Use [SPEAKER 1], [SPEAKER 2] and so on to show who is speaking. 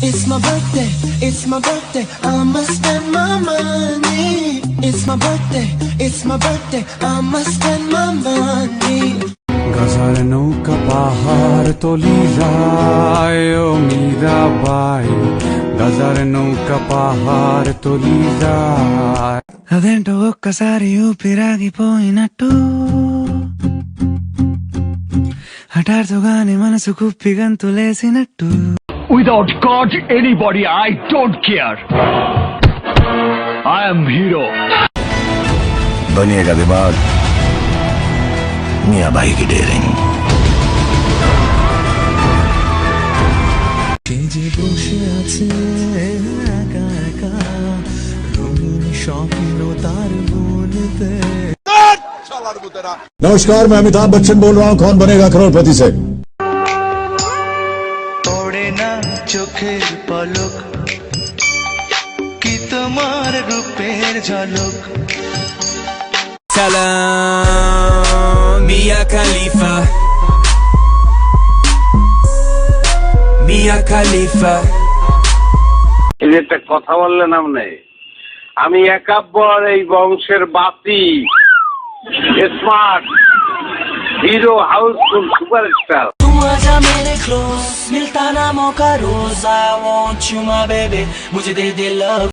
[SPEAKER 1] It's my birthday, it's my birthday, I'ma spend my money. It's my birthday, it's my birthday, I'ma spend my money.
[SPEAKER 2] গজার নৌকা পাহাড় তলি যায় ও মীরাবাই గజార నౌక పహార్ తొలి যায় అదేంటో ఒక్కసారి ఊపిరాగిపోయినట్టు హఠాత్తుగానే మనసు కుప్పి గంతులేసినట్టు
[SPEAKER 3] Without God, anybody, I don't care. I am hero.
[SPEAKER 4] बनिएगा दिमाग मियाँ भाई की डेयरिंग
[SPEAKER 1] যে বসে আছে একা একা রঙিন স্বপ্ন তার মনেতে।
[SPEAKER 4] नमस्कार, मैं अमिताभ बच्चन बोल रहा हूँ कौन बनेगा करोड़पति से।
[SPEAKER 1] পড়ে না চোখের পলক কি তোমার রূপের ঝলক।
[SPEAKER 5] সালাম মিয়া খলিফা মিয়া খলিফা
[SPEAKER 6] এই যে একটা কথা বললেন আপনি, আমি একাব্বর এই বংশের বাতি, স্মার্ট হিরো, হাউসফুল, সুপারস্টার।
[SPEAKER 1] तू आजा मेरे क्लोज, मिलता ना मौका रोज, I want you my baby, मुझे दे दे love।